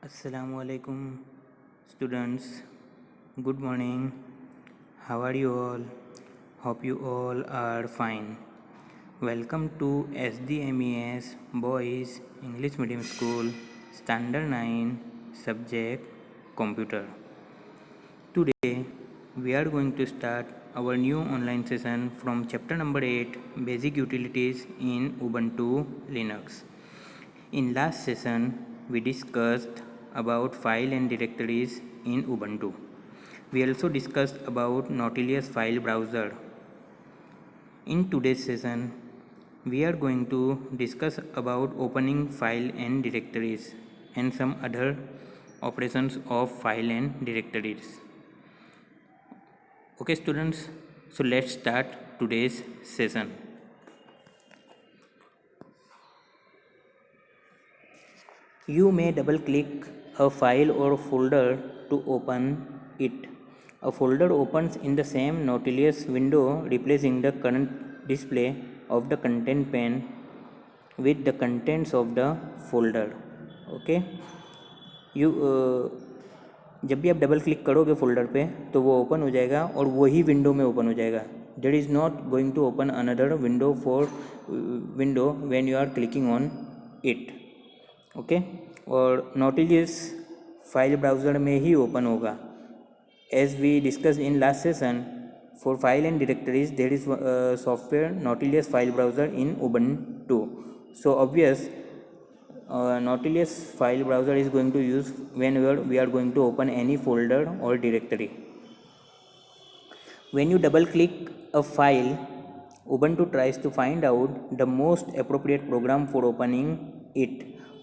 Assalamualaikum students. Good morning. How are you all? Hope you all are fine. Welcome to SDMES Boys English Medium School Standard 9 Subject Computer. Today we are going to start our new online session from chapter number 8 Basic Utilities in Ubuntu Linux. In last session, we discussed about file and directories in Ubuntu. We also discussed about Nautilus file browser. In today's session, we are going to discuss about opening file and directories and some other operations of file and directories. Okay students, so let's start today's session. You may double click a file or folder to open it. A folder opens in the same Nautilus window, replacing the current display of the content pane with the contents of the folder. Okay, जब भी आप double click करोगे folder पे तो वो open हो जाएगा और वही विंडो में ओपन हो जाएगा. There is not going to open another window for window when you are clicking on it. Okay, और नॉटिलियस फाइल ब्राउज़र में ही ओपन होगा. As we discuss in last session, for file and directories there is software Nautilus file browser in Ubuntu. So obvious, Nautilus file browser is going to use whenever we are going to open any folder or directory. When you double click a file, Ubuntu tries to find out the most appropriate program for opening it,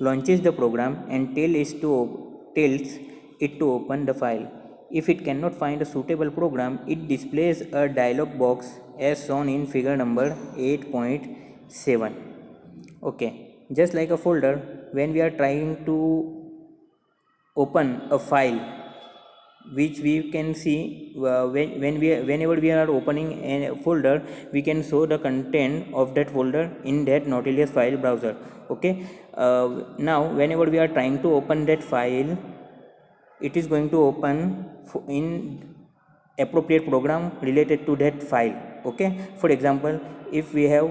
launches the program and tells it to open the file. If it cannot find a suitable program, it displays a dialog box as shown in figure number 8.7. Okay, just like a folder, when we are trying to open a file, which we can see whenever we are opening a folder, we can show the content of that folder in that Nautilus file browser. Okay, now whenever we are trying to open that file, it is going to open in appropriate program related to that file. Okay, for example, if we have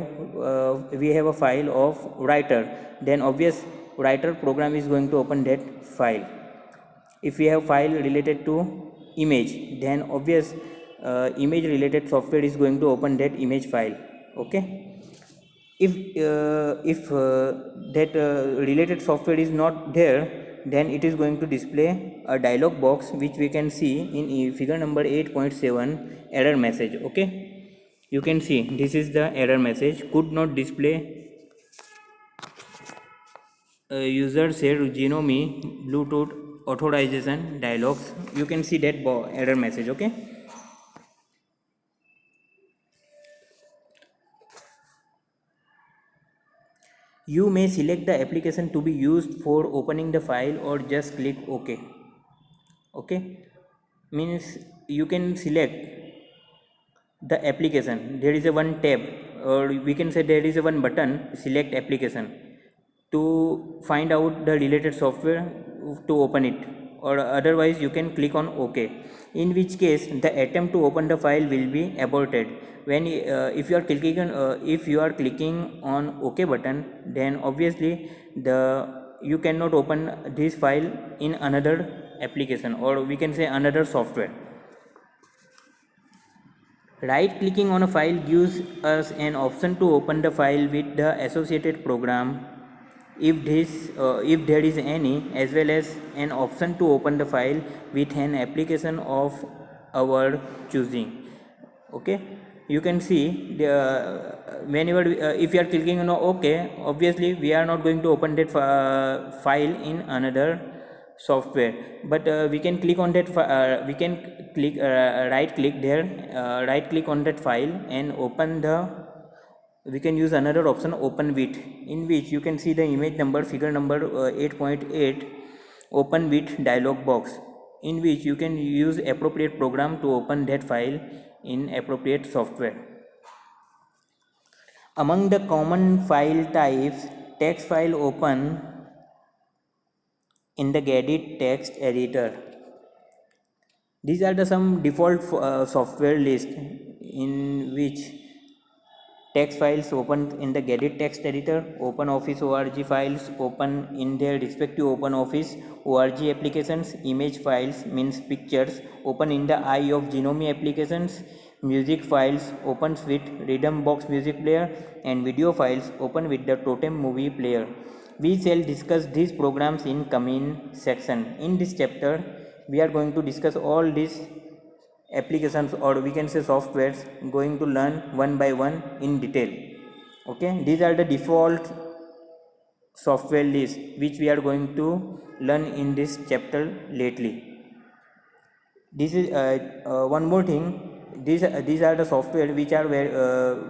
a file of writer, then obvious writer program is going to open that file. If we have file related to image, then obvious image related software is going to open that image file. Okay, if that related software is not there, then it is going to display a dialog box which we can see in figure number 8.7, error message. Okay, you can see this is the error message, could not display user said Genome Bluetooth authorization dialogs. You can see that error message. Okay, you may select the application to be used for opening the file or just click OK. Okay, means you can select the application. There is a one tab, or we can say there is a one button, select application, to find out the related software to open it, or otherwise you can click on OK, in which case the attempt to open the file will be aborted. When if you are clicking on OK button, then obviously you cannot open this file in another application, or we can say another software. Right clicking on a file gives us an option to open the file with the associated program, if there is any, as well as an option to open the file with an application of our choosing. Okay, you can see whenever if you are clicking on OK, obviously we are not going to open that file in another software, but we can click on that we can click right click there, right click on that file and open we can use another option, open with, in which you can see the image number, figure number 8.8, open with dialog box, in which you can use appropriate program to open that file in appropriate software. Among the common file types, text file open in the Gedit text editor. These are the some default software list in which text files open in the Gedit text editor, OpenOffice org files open in their respective OpenOffice org applications, image files means pictures open in the eye of Genome applications, music files opens with Rhythmbox music player, and video files open with the Totem movie player. We shall discuss these programs in coming section. In this chapter, we are going to discuss all these applications, or we can say softwares, going to learn one by one in detail. Okay, these are the default software list which we are going to learn in this chapter lately. This is one more thing. These are the software which are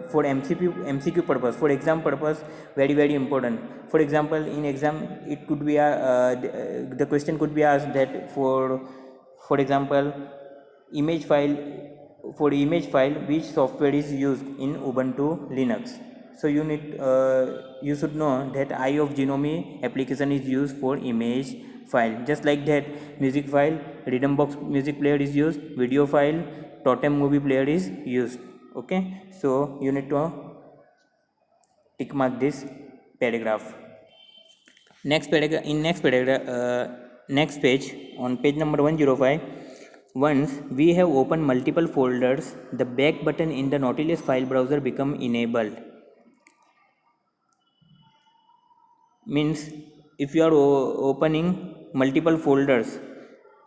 for MCQ purpose, for exam purpose, very important. For example, in exam it could be the question could be asked that for example, image file for image file which software is used in Ubuntu Linux. So you should know that Eye of Genome application is used for image file. Just like that, music file, Rhythmbox music player is used, video file, Totem movie player is used. Okay, so you need to tick mark this paragraph. Next paragraph, next page, on page number 105. Once we have opened multiple folders, the back button in the Nautilus file browser become enabled. Means if you are opening multiple folders,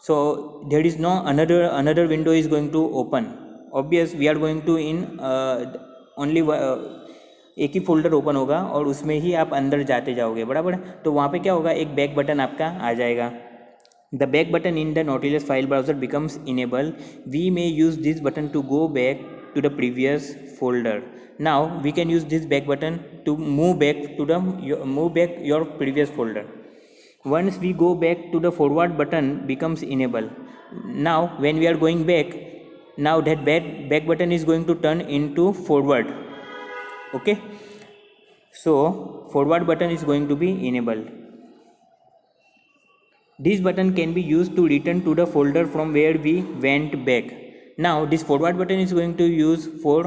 so there is no another window is going to open. Obvious, we are going to in only एक ही folder open होगा और उसमें ही आप अंदर जाते जाओगे, बराबर. तो वहाँ पे क्या होगा, एक बैक बटन आपका आ जाएगा. The back button in the Nautilus file browser becomes enabled. We may use this button to go back to the previous folder. Now we can use this back button to move back your previous folder. Once we go back to the forward button becomes enabled. Now when we are going back, now that back button is going to turn into forward. Okay, so forward button is going to be enabled. This button can be used to return to the folder from where we went back. Now this forward button is going to use for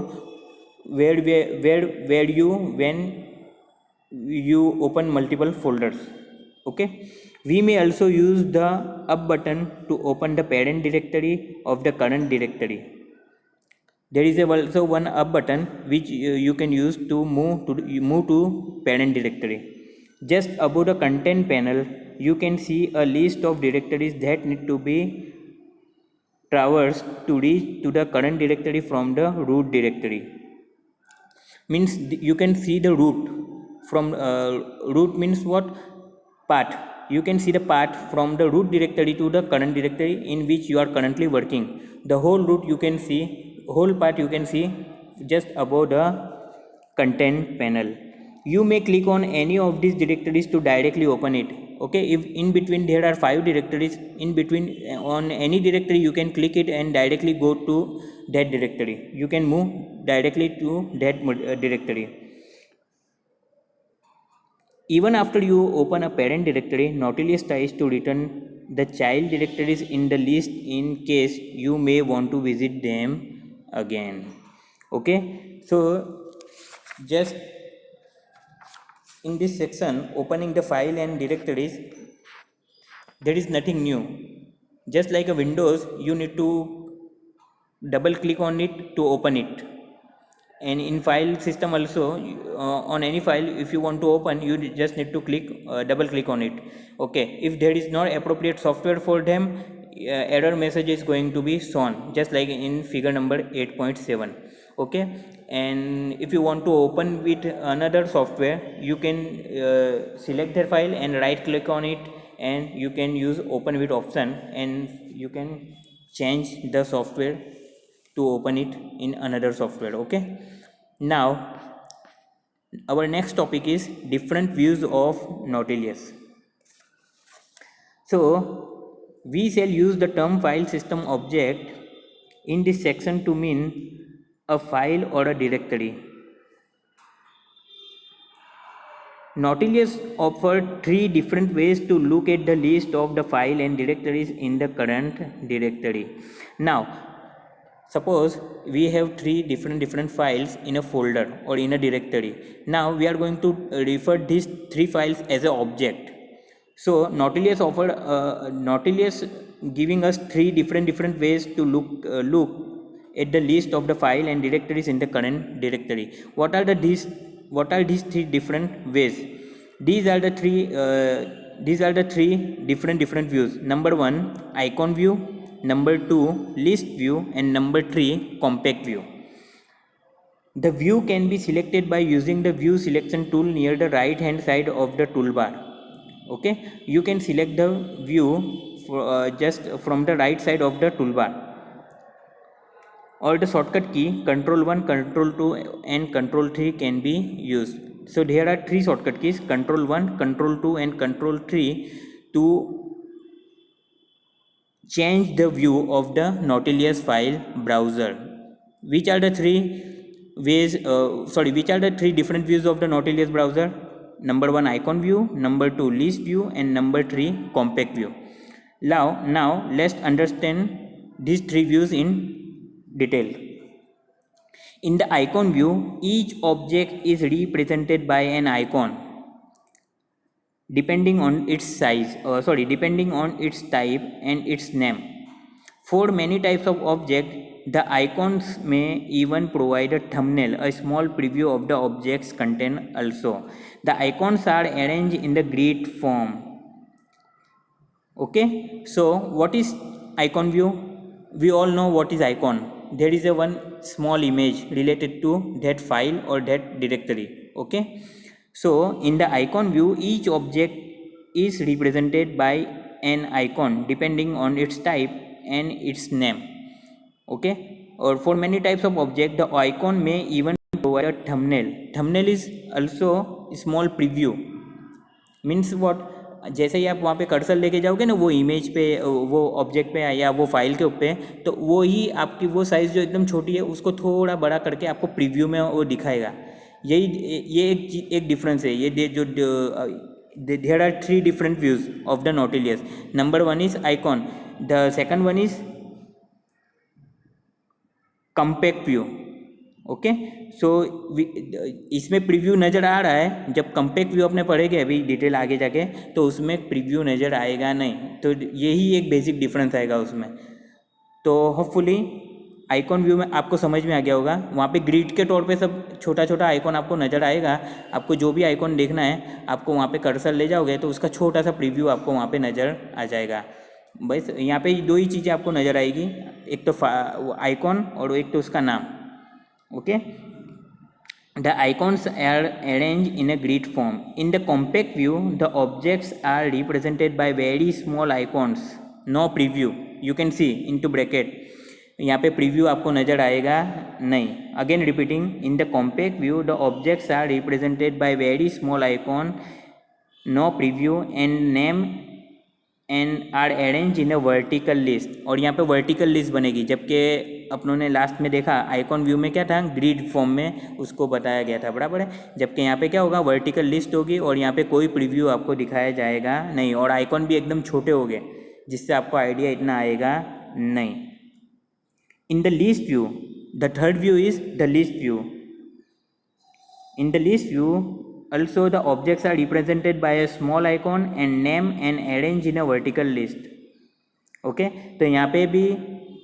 where you when you open multiple folders. Okay, we may also use the up button to open the parent directory of the current directory. There is also one up button which you can use to move to parent directory. Just above the content panel, you can see a list of directories that need to be traversed to reach to the current directory from the root directory. Means you can see the root from root means what? Path. You can see the path from the root directory to the current directory in which you are currently working. The whole root you can see, whole path you can see just above the content panel. You may click on any of these directories to directly open it. Okay, if in between there are 5 directories, in between on any directory you can click it and directly go to that directory. You can move directly to that directory. Even after you open a parent directory, Nautilus tries to return the child directories in the list in case you may want to visit them again. Okay, so just in this section, opening the file and directories, there is nothing new. Just like a Windows, you need to double click on it to open it. And in file system also, on any file if you want to open, you just need to double click on it. Okay, if there is not appropriate software for them, error message is going to be shown, just like in figure number 8.7. okay, and if you want to open with another software, you can select their file and right click on it, and you can use open with option, and you can change the software to open it in another software. Okay, now our next topic is different views of Nautilus. So we shall use the term file system object in this section to mean a file or a directory. Nautilus offered three different ways to look at the list of the file and directories in the current directory. Now, suppose we have three different files in a folder or in a directory. Now we are going to refer these three files as an object. So Nautilus giving us three different ways to look at the list of the file and directories in the current directory. What are these three different ways? These are the three different views. Number one, icon view. Number two, list view. And number three, compact view. The view can be selected by using the view selection tool near the right hand side of the toolbar. Okay, you can select the view just from the right side of the toolbar, or the shortcut key Ctrl 1, Ctrl 2 and Ctrl 3 can be used. So there are three shortcut keys, Ctrl 1, Ctrl 2 and Ctrl 3, to change the view of the Nautilus file browser. Which are the three ways? Which are the three different views of the Nautilus browser? Number one, icon view. Number two, list view. And number three, compact view. Now let's understand these three views in detail. In the icon view, each object is represented by an icon depending on its depending on its type and its name. For many types of object, the icons may even provide a thumbnail, a small preview of the object's content also. The icons are arranged in the grid form. Okay, so what is icon view? We all know what is icon. There is a one small image related to that file or that directory. Okay, so in the icon view, each object is represented by an icon depending on its type and its name. Okay, or for many types of object, the icon may even provide a thumbnail. Thumbnail is also a small preview. Means what, जैसे ही आप वहाँ पे cursor लेके जाओगे ना वो image पे, वो ऑब्जेक्ट पे या वो फाइल के ऊपर, तो वो ही आपकी वो साइज़ जो एकदम छोटी है उसको थोड़ा बड़ा करके आपको प्रीव्यू में वो दिखाएगा. ये एक डिफरेंस है. ये जो there are three different views of the Nautilus. Number one is icon, the second one is compact view. Okay, so इसमें प्रीव्यू नज़र आ रहा है. जब कम्पैक्ट व्यू अपने पढ़ेंगे अभी डिटेल आगे जाके, तो उसमें प्रीव्यू नज़र आएगा नहीं. तो यही एक बेसिक डिफरेंस आएगा उसमें. तो होपफुली आइकॉन व्यू में आपको समझ में आ गया होगा. वहाँ पे ग्रिड के तौर पे सब छोटा छोटा आइकॉन आपको नज़र आएगा. आपको जो भी आइकॉन देखना है, आपको वहाँ पे कर्सर ले जाओगे तो उसका छोटा सा प्रीव्यू आपको वहाँ पे नज़र आ जाएगा. बस यहाँ पे दो ही चीज़ें आपको नज़र आएगी, एक तो आइकॉन और एक तो उसका नाम. Okay, the icons are arranged in a grid form. In the compact view, the objects are represented by very small icons. No preview. You can see into bracket. यहाँ पे preview आपको नज़र आएगा नहीं. Again repeating, in the compact view, the objects are represented by very small icon, no preview, and name and are arranged in a vertical list. और यहाँ पे vertical list बनेगी, जबकि अपनों ने लास्ट में देखा आइकॉन व्यू में क्या था, ग्रिड फॉर्म में उसको बताया गया था, बराबर है. जबकि यहाँ पे क्या होगा, वर्टिकल लिस्ट होगी और यहाँ पे कोई प्रीव्यू आपको दिखाया जाएगा नहीं. और आइकॉन भी एकदम छोटे हो गए जिससे आपको आइडिया इतना आएगा नहीं. इन the list view, the third view is the list view. In the list view also the objects are represented by a small icon and name and arranged in a vertical list. Okay, तो यहाँ पे भी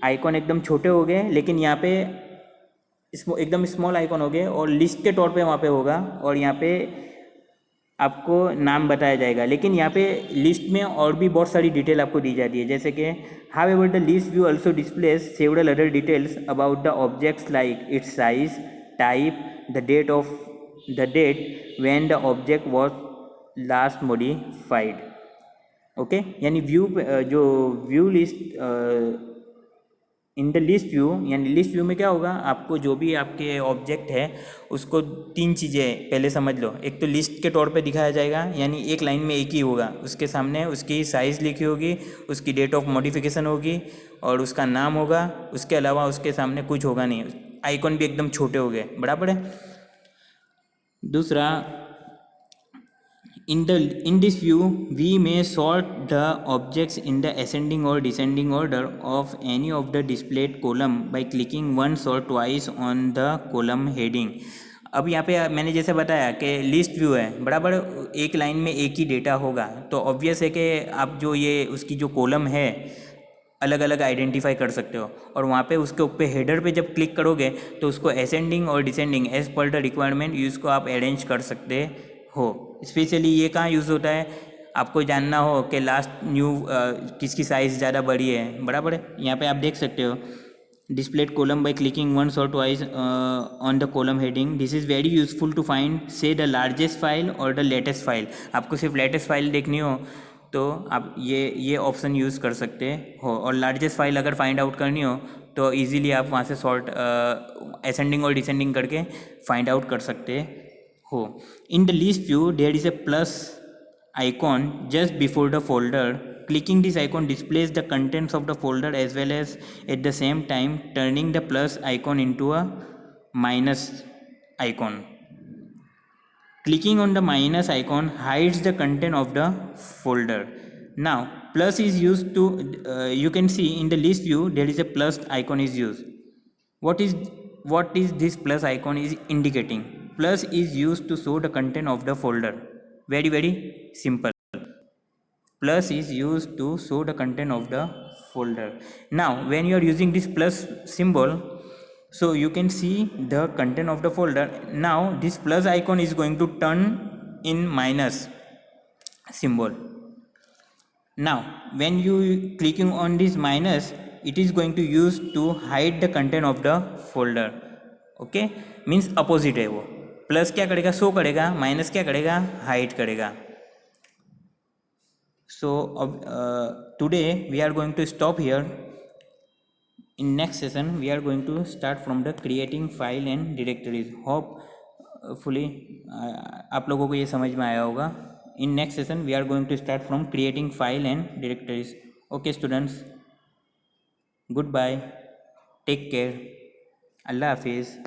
icon एकदम छोटे हो गए, लेकिन यहाँ पे एकदम स्मॉल आइकॉन हो गए और लिस्ट के तौर पे वहाँ पे होगा और यहाँ पे आपको नाम बताया जाएगा. लेकिन यहाँ पे लिस्ट में और भी बहुत सारी डिटेल आपको दी जाती है, जैसे कि how ever the list view also displace several other details about the objects like it's size, type, the date when the object was last modified. Okay, यानी व्यू जो view list in the list view, यानी list view में क्या होगा, आपको जो भी आपके ऑब्जेक्ट है उसको तीन चीज़ें पहले समझ लो. एक तो लिस्ट के तौर पे दिखाया जाएगा, यानी एक लाइन में एक ही होगा, उसके सामने उसकी साइज़ लिखी होगी, उसकी डेट ऑफ मॉडिफिकेशन होगी और उसका नाम होगा. उसके अलावा उसके सामने कुछ होगा नहीं. आइकॉन भी एकदम छोटे हो गए, बराबर है. दूसरा, In this view, we may sort the objects in the ascending or descending order of any of the displayed column by clicking once or twice on the column heading. अब यहाँ पे मैंने जैसे बताया कि लिस्ट व्यू है, बराबर एक लाइन में एक ही डेटा होगा, तो ऑब्वियस है कि आप जो ये उसकी जो कॉलम है अलग अलग आइडेंटिफाई कर सकते हो, और वहाँ पे उसके ऊपर हेडर पे जब क्लिक करोगे तो उसको असेंडिंग और descending as per the requirement उसको आप अरेंज कर सकते हो। स्पेशली ये कहाँ यूज़ होता है, आपको जानना हो कि लास्ट न्यू किसकी साइज़ ज़्यादा बड़ी है, बराबर है। यहाँ पे आप देख सकते हो displayed column by clicking once or twice on the column heading. This is very useful to find say the largest file or the latest file. आपको सिर्फ लेटेस्ट फाइल देखनी हो तो आप ये ऑप्शन यूज़ कर सकते हो, और लार्जेस्ट फाइल अगर फाइंड आउट करनी हो तो इजीली आप वहाँ से सॉर्ट असेंडिंग और डिसेंडिंग करके फाइंड आउट कर सकते हो। In the list view there is a plus icon just before the folder. Clicking this icon displays the contents of the folder as well as at the same time turning the plus icon into a minus icon. Clicking on the minus icon hides the content of the folder. Now plus is used to you can see in the list view there is a plus icon is used. What is this plus icon is indicating? Plus is used to show the content of the folder. Very simple. Plus is used to show the content of the folder. Now when you are using this plus symbol, so you can see the content of the folder. Now this plus icon is going to turn in minus symbol. Now when you clicking on this minus, it is going to use to hide the content of the folder. Okay, means opposite है वो। Plus क्या करेगा, show करेगा, minus क्या करेगा, hide करेगा। So today we are going to stop here. In next session we are going to start from the creating file and directories. Hopefully आप लोगों को ये समझ में आया होगा। In next session we are going to start from creating file and directories. Okay students, goodbye, take care, अल्लाह हाफिज़।